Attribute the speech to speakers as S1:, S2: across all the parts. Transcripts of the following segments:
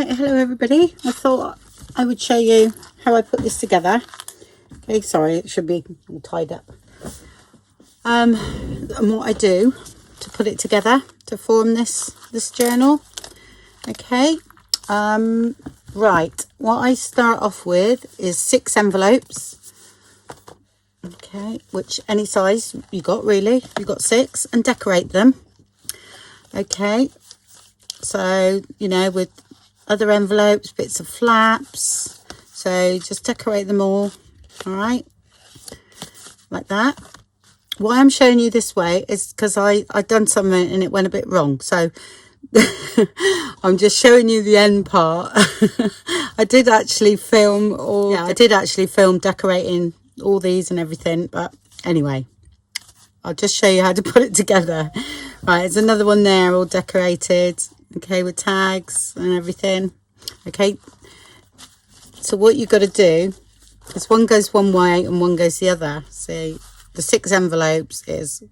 S1: Right, hello everybody. I thought I would show you how I put this together. Okay, sorry, it should be all tied up. And what I do to put it together to form this journal. Okay, right, what I start off with is 6 envelopes. Okay, which any size you got, really, you got 6, and decorate them. Okay, so you know, with other envelopes, bits of flaps, so just decorate them all right, like that. Why I'm showing you this way is because I done something and it went a bit wrong, so I'm just showing you the end part. I did actually film decorating all these and everything, but anyway, I'll just show you how to put it together. Right, there's another one there all decorated, okay, with tags and everything. Okay, so what you got to do is one goes one way and one goes the other. See, the 6 envelopes is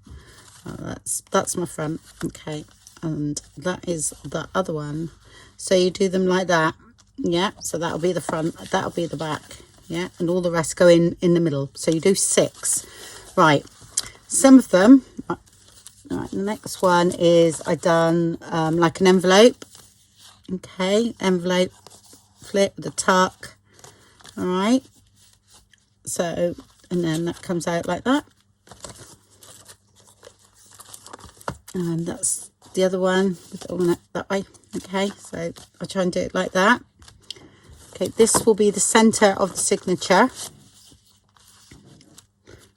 S1: that's my front, okay, and that is the other one. So you do them like that, yeah, so that'll be the front, that'll be the back, yeah, and all the rest go in the middle. So you do 6. Right, some of them, right, the next one is I done like an envelope, okay, envelope flip with a tuck, all right, so, and then that comes out like that, and that's the other one that way. Okay, so I'll try and do it like that. Okay, this will be the center of the signature.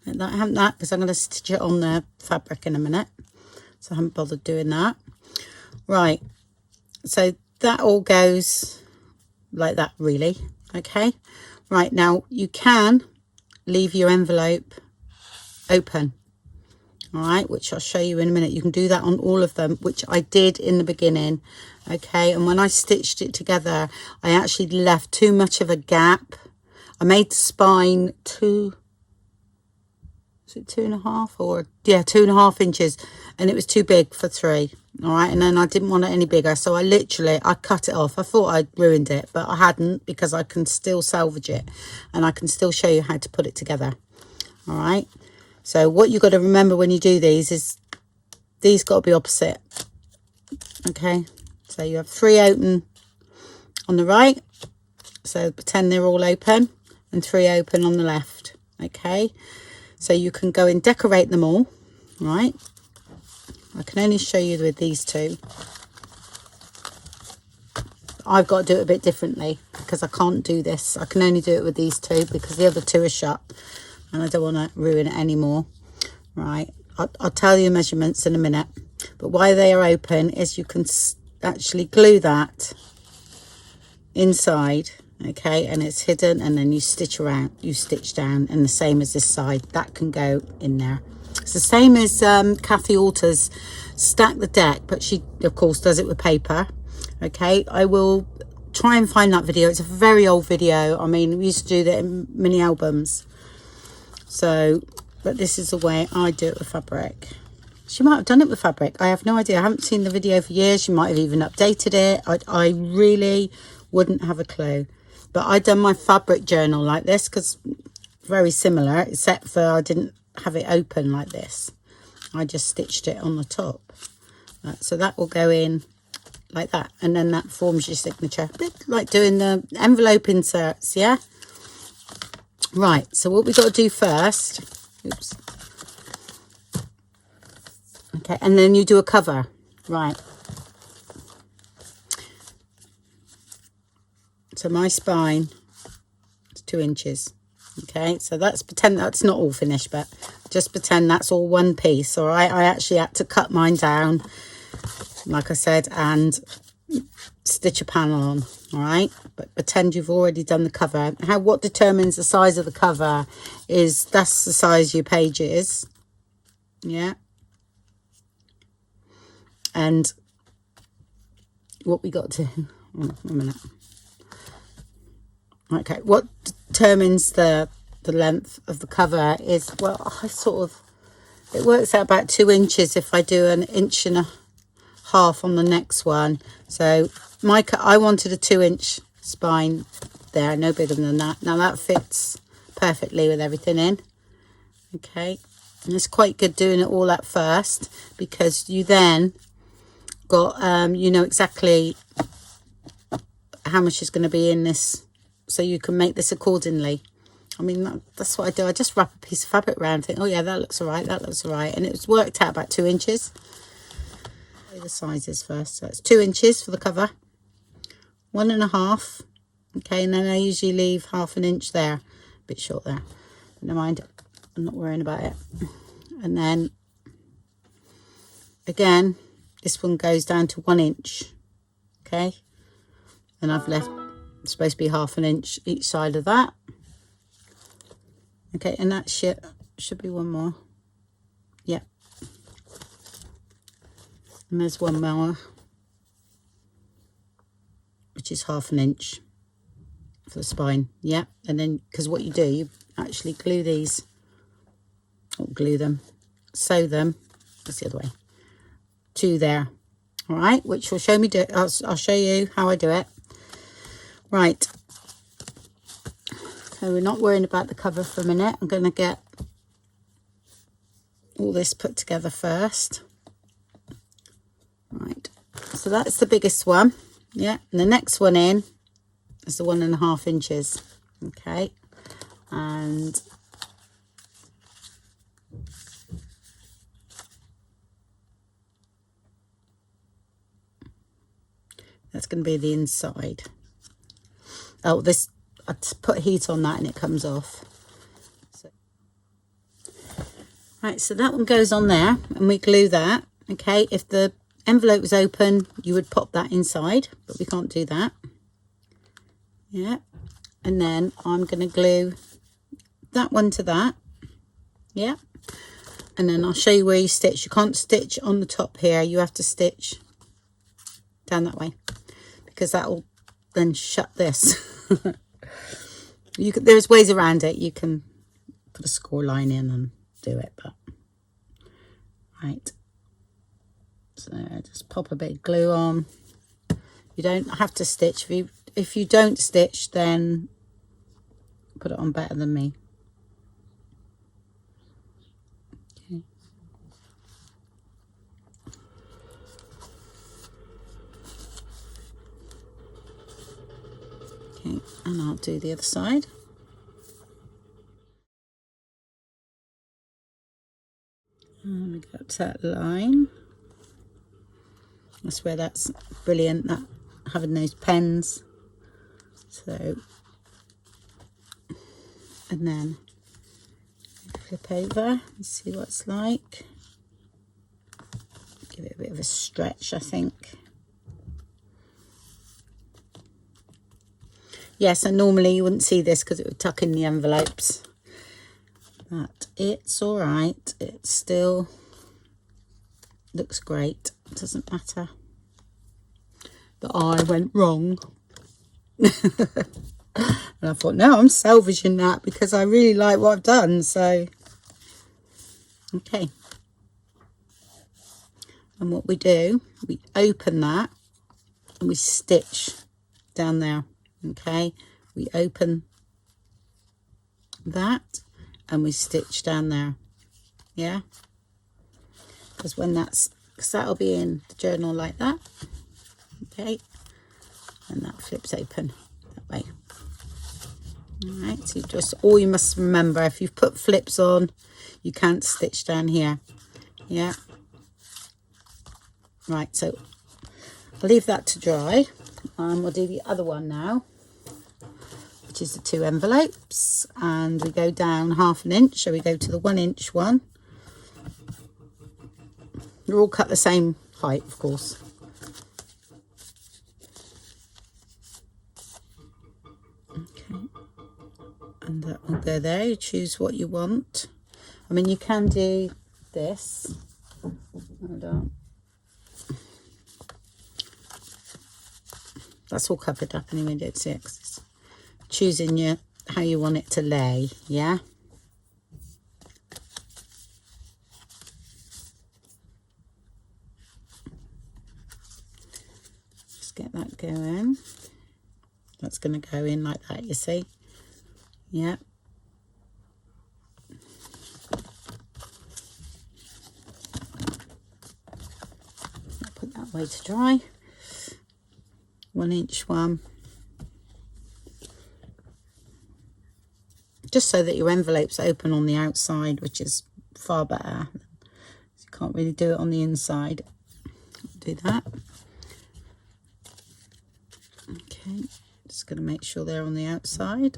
S1: And I haven't that because I'm going to stitch it on the fabric in a minute, so I haven't bothered doing that. Right, so that all goes like that, really. Okay, right, now you can leave your envelope open, all right, which I'll show you in a minute. You can do that on all of them, which I did in the beginning. Okay, and when I stitched it together, I actually left too much of a gap. I made the spine 2.5 or yeah, 2.5 inches, and it was too big for 3. All right, and then I didn't want it any bigger, so I cut it off. I thought I'd ruined it, but I hadn't, because I can still salvage it and I can still show you how to put it together. All right, so what you got to remember when you do these is these got to be opposite. Okay, so you have 3 open on the right, so pretend they're all open, and 3 open on the left. Okay, so you can go and decorate them all, right? I can only show you with these 2. I've got to do it a bit differently because I can't do this. I can only do it with these 2 because the other 2 are shut and I don't want to ruin it anymore. Right, I'll tell you measurements in a minute, but why they are open is you can actually glue that inside, okay, and it's hidden, and then you stitch down, and the same as this side, that can go in there. It's the same as Kathy Alter's Stack the Deck, but she of course does it with paper. Okay, I will try and find that video. It's a very old video. I mean, we used to do that in mini albums. So, but this is the way I do it with fabric. She might have done it with fabric, I have no idea. I haven't seen the video for years. She might have even updated it. I really wouldn't have a clue. But I done my fabric journal like this because very similar, except for I didn't have it open like this. I just stitched it on the top. So that will go in like that, and then that forms your signature. A bit like doing the envelope inserts, yeah? Right, so what we got to do first, oops. Okay, and then you do a cover, right? So my spine is 2 inches. Okay, so that's pretend that's not all finished, but just pretend that's all one piece. All right, I actually had to cut mine down, like I said, and stitch a panel on. All right, but pretend you've already done the cover. What determines the size of the cover is that's the size your page is, yeah. And what we got to, a minute. Okay, what determines the length of the cover is, well, it works out about 2 inches if I do 1.5 inches half on the next one. So I wanted a 2-inch spine there, no bigger than that. Now that fits perfectly with everything in. Okay, and it's quite good doing it all at first, because you then got you know exactly how much is going to be in this, so you can make this accordingly. I mean, that's what I do. I just wrap a piece of fabric around and think, oh yeah, that looks all right, that looks all right. And it's worked out about 2 inches. The sizes first. So it's 2 inches for the cover, 1.5. Okay, and then I usually leave half an inch there, a bit short there. But never mind, I'm not worrying about it. And then again, this one goes down to 1 inch. Okay, and I've left, it's supposed to be half an inch each side of that. Okay, and that should be one more. Yeah. And there's one more, which is half an inch for the spine. Yeah. And then, because what you do, you actually glue these, or glue them, sew them, that's the other way, to there. All right, which will show me, I'll show you how I do it. Right. So we're not worrying about the cover for a minute. I'm going to get all this put together first. Right, so that's the biggest one. Yeah, and the next one in is the 1.5 inches. Okay, and that's going to be the inside. Oh, this, I put heat on that and it comes off. So, right, so that one goes on there and we glue that. Okay, if the envelope was open, you would pop that inside, but we can't do that. Yeah, and then I'm going to glue that one to that. Yeah, and then I'll show you where you stitch. You can't stitch on the top here, you have to stitch down that way, because that will then shut this. There's ways around it. You can put a score line in and do it, but right. So just pop a bit of glue on. You don't have to stitch. If you don't stitch, then put it on better than me. Okay. Okay, and I'll do the other side. And we go up to that line. That's where that's brilliant, that having those pens. So, and then flip over and see what it's like. Give it a bit of a stretch, I think. Yes, and normally you wouldn't see this because it would tuck in the envelopes. But it's all right. It still looks great. It doesn't matter that I went wrong. And I thought, no, I'm salvaging that because I really like what I've done. So, okay. And what we do, we open that and we stitch down there. Okay, we open that and we stitch down there. Yeah, because that'll be in the journal like that. Okay, and that flips open that way. All right, so all you must remember, if you've put flips on, you can't stitch down here. Yeah, right, so I'll leave that to dry. We'll do the other one now, which is the 2 envelopes, and we go down half an inch. So we go to the 1 inch one. They're all cut the same height, of course. Okay, and that will go there. You choose what you want. I mean, you can do this. Hold on. That's all covered up anyway, don't see it, 'cause it's choosing how you want it to lay. Yeah, That's going to go in like that, you see. Yeah. I'll put that away to dry. 1-inch one. Just so that your envelope's open on the outside, which is far better. You can't really do it on the inside. Do that. Okay, just going to make sure they're on the outside.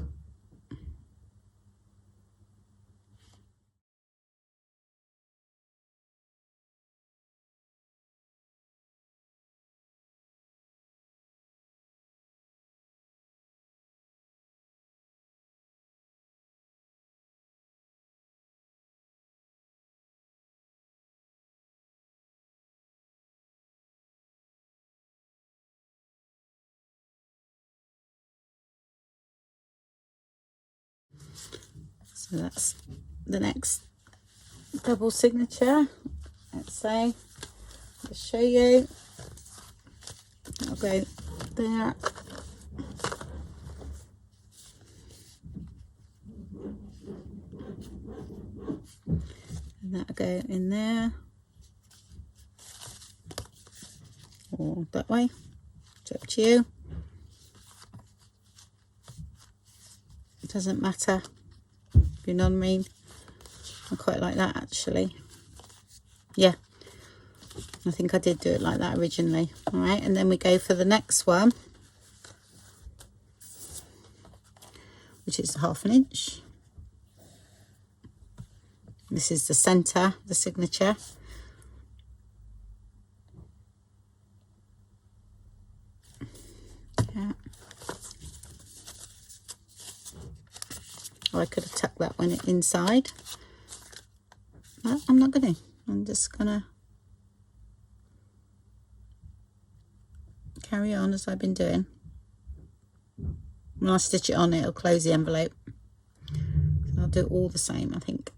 S1: So that's the next double signature. Let's say, I'll show you. I'll go there. And that'll go in there. Or that way. It's up to you. It doesn't matter. You know what I mean? I quite like that actually. Yeah, I think I did do it like that originally. All right, and then we go for the next one, which is 1/2 inch. This is the center, the signature. Yeah. Or I could have tucked that one inside. No, I'm not going to. I'm just going to carry on as I've been doing. When I stitch it on, it'll close the envelope. So I'll do it all the same, I think.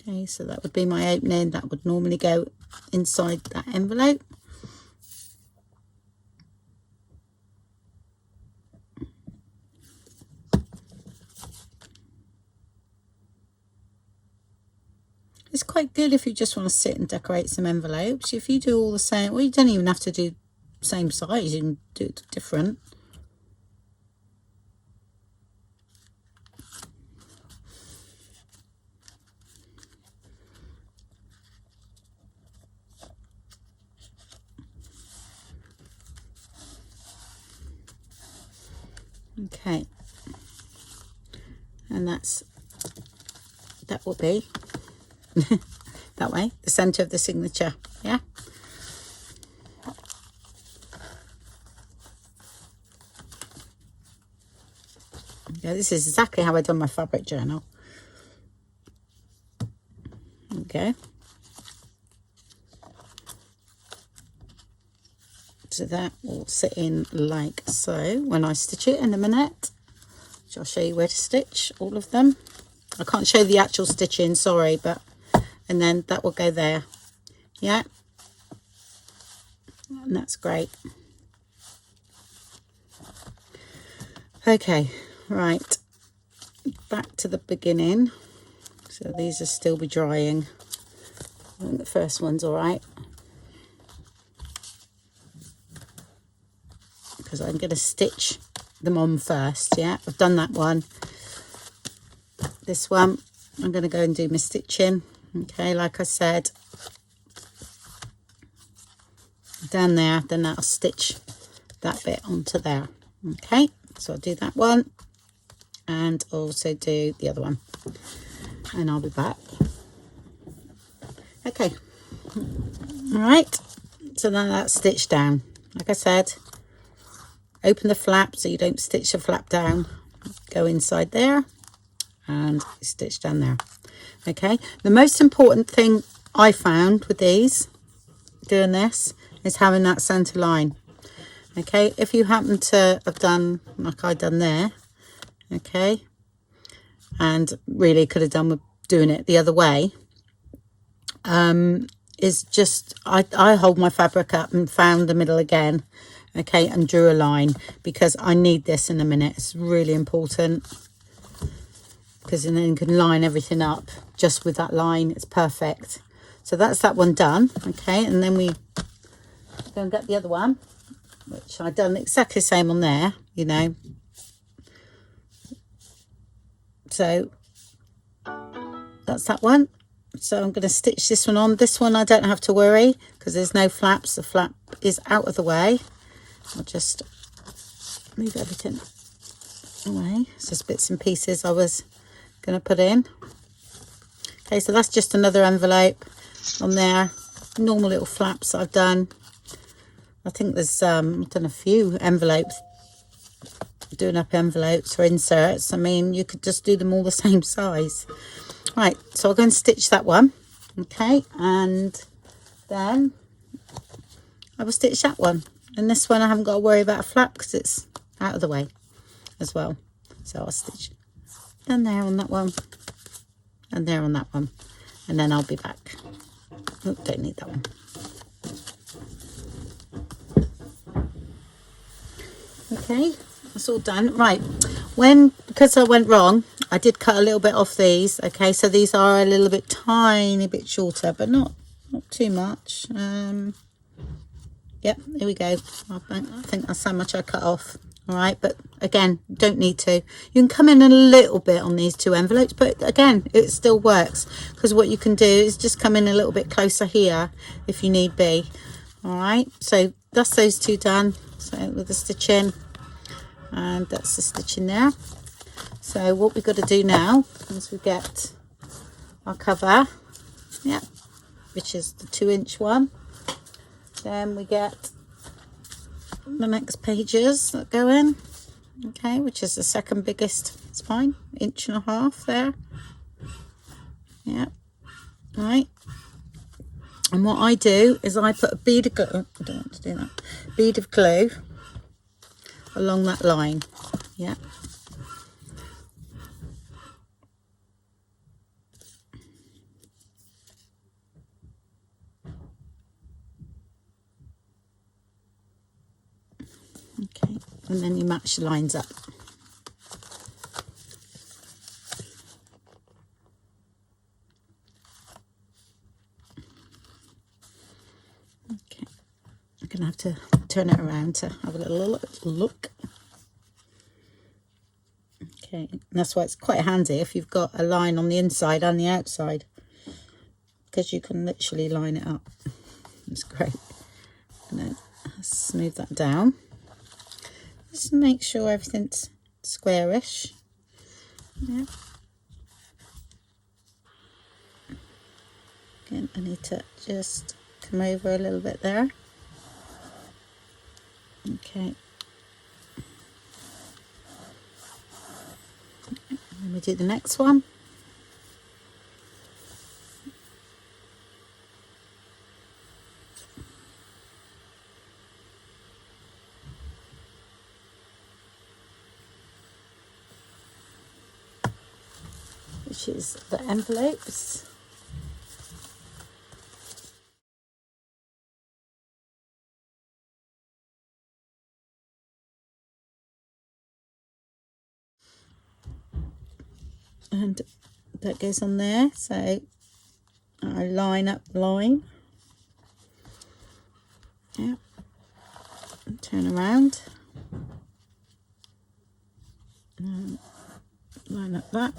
S1: Okay, so that would be my opening. That would normally go inside that envelope. It's quite good if you just want to sit and decorate some envelopes. If you do all the same, well, you don't even have to do same size, you can do it different. Okay, and that will be that way, the center of the signature. Yeah. Yeah, this is exactly how I done my fabric journal. Okay. So that will sit in like so when I stitch it in a minute. So I'll show you where to stitch all of them. I can't show the actual stitching, sorry, but and then that will go there. Yeah, and that's great. Okay, right, back to the beginning. So these will still be drying. I think the first one's all right, because I'm going to stitch them on first. Yeah, I've done that one. This one I'm going to go and do my stitching. Okay, like I said, down there, then I'll stitch that bit onto there. Okay, so I'll do that one and also do the other one, and I'll be back. Okay, all right, so then that's stitched down. Like I said, open the flap so you don't stitch the flap down. Go inside there and stitch down there. Okay, the most important thing I found with these, doing this, is having that center line. Okay, if you happen to have done like I done there, okay, and really could have done with doing it the other way, is just, I hold my fabric up and found the middle again, okay, and drew a line, because I need this in a minute. It's really important, because then you can line everything up just with that line. It's perfect. So that's that one done, okay, and then we go and get the other one, which I done exactly the same on there, you know. So that's that one. So I'm going to stitch this one on. This one I don't have to worry because there's no flaps. The flap is out of the way. I'll just move everything away. It's just bits and pieces I was going to put in. Okay, so that's just another envelope on there. Normal little flaps I've done. I think there's I've done a few envelopes, doing up envelopes or inserts. I mean, you could just do them all the same size. Right, so I'll go and stitch that one, okay, and then I will stitch that one. And this one I haven't got to worry about a flap because it's out of the way as well. So I'll stitch down there on that one and there on that one, and then I'll be back. Oh, don't need that one. Okay, that's all done. Right, because I went wrong, I did cut a little bit off these. Okay, so these are a little bit tiny bit shorter, but not too much. Yep, here we go. I think that's how much I cut off. All right, but again, don't need to. You can come in a little bit on these two envelopes, but again, it still works, because what you can do is just come in a little bit closer here if you need be. All right, so that's those two done. So with the stitching, and that's the stitching there. So what we've got to do now is we get our cover, yeah, which is the 2-inch one. Then we get the next pages that go in, okay, which is the second biggest spine, 1.5 inches there. Yeah, right. And what I do is I put a bead of glue, I don't want to do that, bead of glue along that line, yeah. Okay, and then you match the lines up. Okay, I'm gonna have to turn it around to have a little look. Okay, and that's why it's quite handy if you've got a line on the inside and the outside, because you can literally line it up. It's great. And then smooth that down. Just make sure everything's squarish. Yeah. Again, I need to just come over a little bit there. Okay. And then we do the next one. Which is the envelopes. And that goes on there, so I line up the line. Yeah. And turn around. And line up that.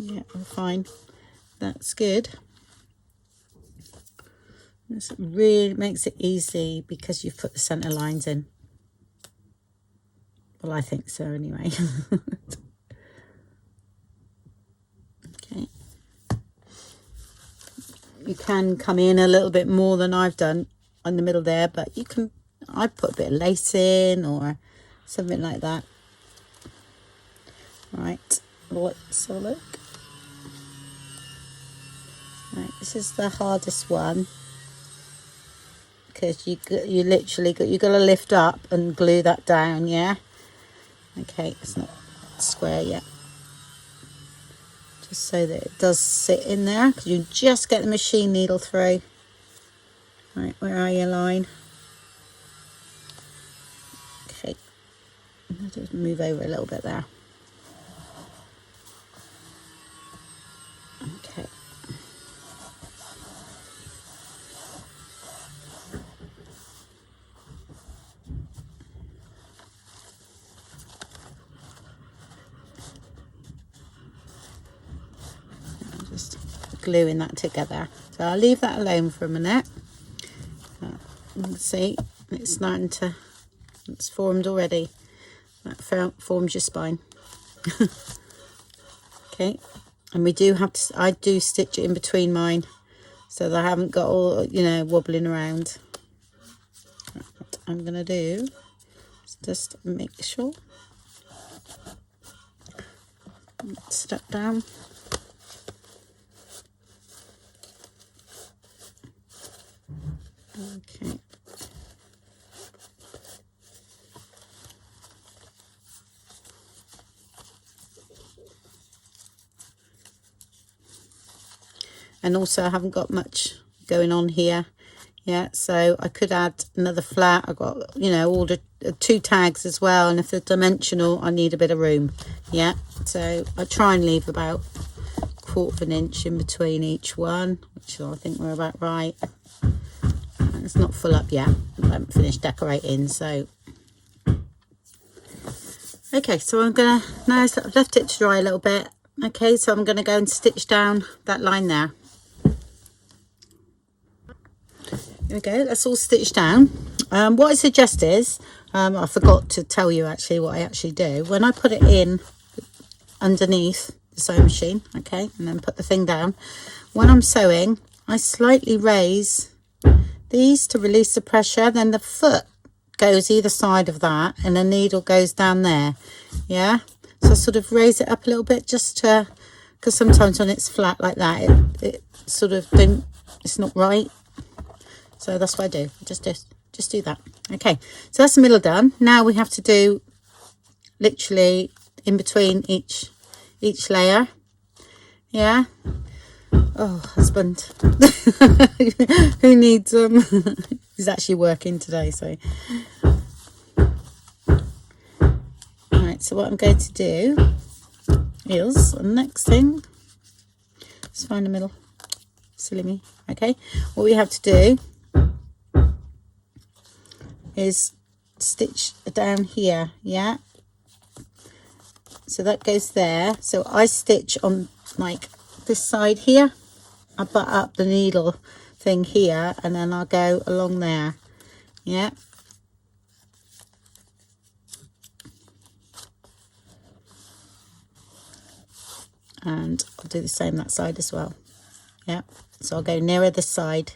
S1: Yeah, I'm fine. That's good. This really makes it easy because you've put the centre lines in. Well, I think so anyway. Okay. You can come in a little bit more than I've done on the middle there, but you can, I put a bit of lace in or something like that. Right, let's have a look. Right, this is the hardest one, because you literally you got to lift up and glue that down. Yeah. Okay, it's not square yet, just so that it does sit in there, because you just get the machine needle through. Right, where are you, line? Okay, I'll just move over a little bit there. Okay. I'm just gluing that together. So I'll leave that alone for a minute. You can see it's starting to, it's formed already. That forms your spine. Okay, and we do have to, I do stitch it in between mine so that I haven't got all, you know, wobbling around. What I'm gonna do is just make sure step down. Okay. And also I haven't got much going on here yet, so I could add another flat. I've got, you know, all the 2 tags as well, and if they're dimensional I need a bit of room. Yeah, so I try and leave about 1/4 inch in between each one, which I think we're about right. It's not full up yet, I haven't finished decorating. So okay, so I'm gonna, now I've left it to dry a little bit. Okay, so I'm gonna go and stitch down that line there. There we go, that's all stitched down. What I suggest is, I forgot to tell you actually what I actually do. When I put it in underneath the sewing machine, okay, and then put the thing down, when I'm sewing, I slightly raise these to release the pressure, then the foot goes either side of that and the needle goes down there. Yeah, so sort of raise it up a little bit, just to, because sometimes when it's flat like that, it sort of don't, it's not right. So that's what I do. Just do that. Okay, so that's the middle done. Now we have to do literally in between each layer. Yeah. Oh, husband. Who needs he's actually working today, so. Alright, so what I'm going to do is, the next thing, let's find the middle. Silly me. Okay, what we have to do is stitch down here. Yeah, so that goes there. So I stitch on like this side here, I butt up the needle thing here, and then I'll go along there. Yeah, and I'll do the same that side as well. Yeah, so I'll go nearer this side.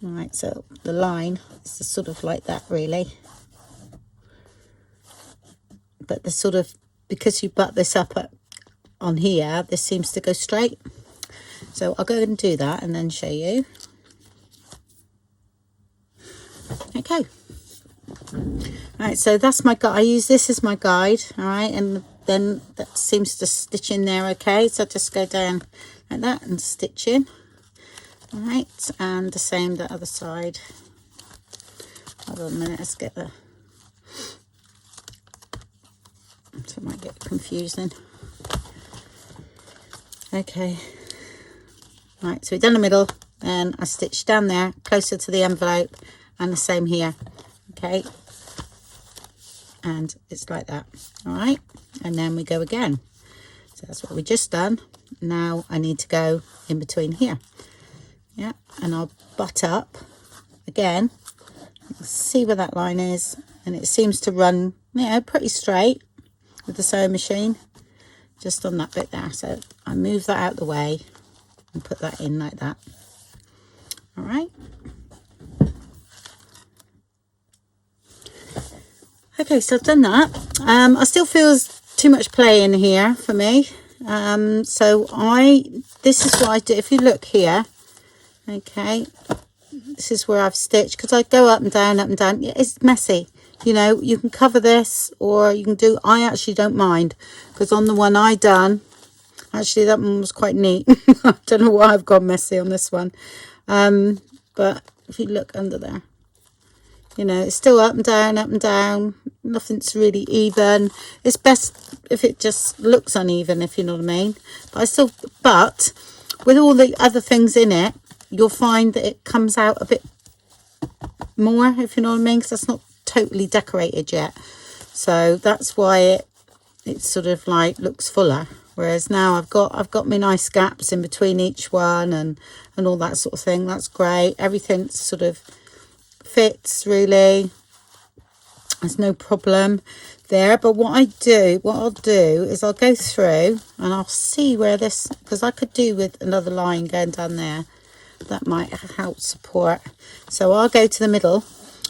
S1: All right, so the line is sort of like that really, but the sort of, because you butt this up on here, this seems to go straight. So I'll go and do that and then show you. Okay, all right, so that's my guide. I use this as my guide. All right, and then that seems to stitch in there. Okay, so just go down like that and stitch in. All right, and the same the other side. Hold on a minute, let's get the, so it might get confusing. Okay, right, so we've done the middle, and I stitched down there closer to the envelope, and the same here. Okay, and it's like that. All right, and then we go again. So that's what we just done. Now I need to go in between here. Yeah, and I'll butt up again, see where that line is, and it seems to run, you know, pretty straight with the sewing machine, just on that bit there. So I move that out the way and put that in like that. All right. Okay, so I've done that. I still feel there's too much play in here for me. So this is what I do. If you look here, okay, this is where I've stitched, because I go up and down, yeah, it's messy. You know, you can cover this, or you can do, I actually don't mind, because on the one I done, actually that one was quite neat. I don't know why I've gone messy on this one, but if you look under there, you know, it's still up and down, nothing's really even. It's best if it just looks uneven, if you know what I mean. But with all the other things in it, you'll find that it comes out a bit more, if you know what I mean, because that's not totally decorated yet. So that's why it sort of like looks fuller. Whereas now I've got my nice gaps in between each one and all that sort of thing. That's great. Everything sort of fits really. There's no problem there. But what I'll do is I'll go through and I'll see where this, because I could do with another line going down there. That might help support. So I'll go to the middle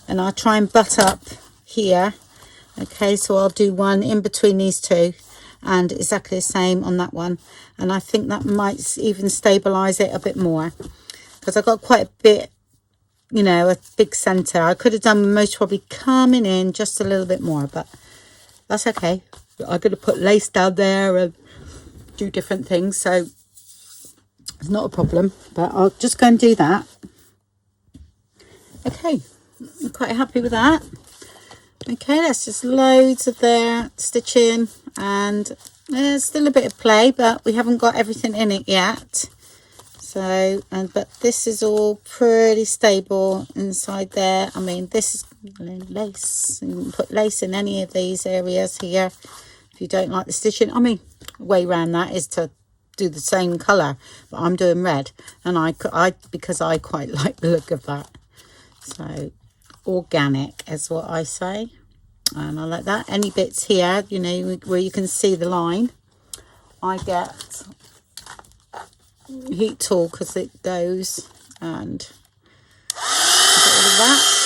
S1: and I'll try and butt up here. Okay, so I'll do one in between these two and exactly the same on that one. And I think that might even stabilize it a bit more, because I've got quite a bit, you know, a big center. I could have done most probably coming in just a little bit more, but that's okay. I'm going to put lace down there and do different things, so it's not a problem, but I'll just go and do that. Okay, I'm quite happy with that. Okay, that's just loads of there stitching, and there's still a bit of play, but we haven't got everything in it yet. So, but this is all pretty stable inside there. I mean, this is lace. You can put lace in any of these areas here if you don't like the stitching. I mean, the way around that is to do the same color, but I'm doing red, and I because I quite like the look of that. So organic is what I say, and I like that. Any bits here, you know, where you can see the line, I get heat tool because it goes and get rid of that.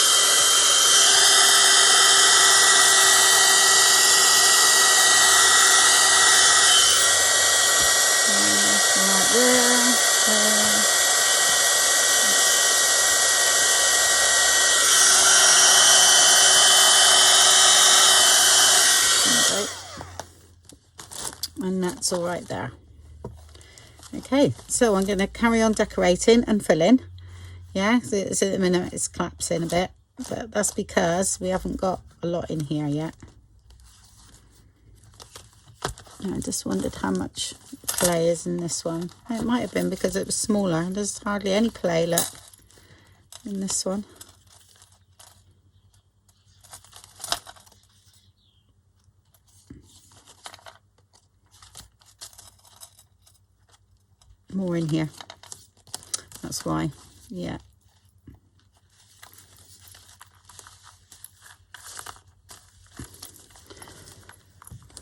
S1: And that's all right there. Okay, so I'm going to carry on decorating and filling. Yeah, so at the minute it's collapsing a bit, but that's because we haven't got a lot in here yet. I just wondered how much play is in this one. It might have been because it was smaller. There's hardly any play left in this one. More in here, that's why. Yeah,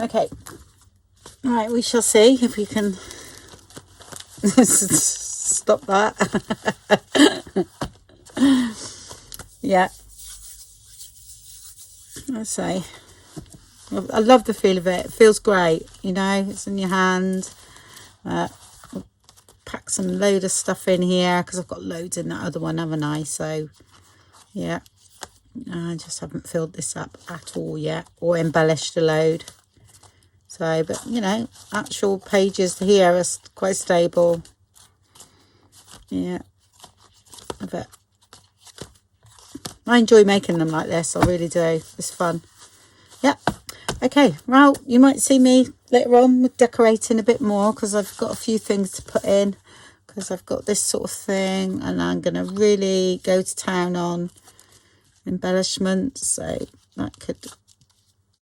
S1: okay, all right, we shall see if we can stop that. Yeah, let's say I love the feel of it. It feels great, you know, it's in your hand. Pack some load of stuff in here because I've got loads in that other one, haven't I? So yeah, I just haven't filled this up at all yet or embellished a load. So, but you know, actual pages here are quite stable. Yeah, but I enjoy making them like this. I really do. It's fun. Yeah. Okay, well, you might see me later on with decorating a bit more because I've got a few things to put in, because I've got this sort of thing and I'm going to really go to town on embellishments. So that could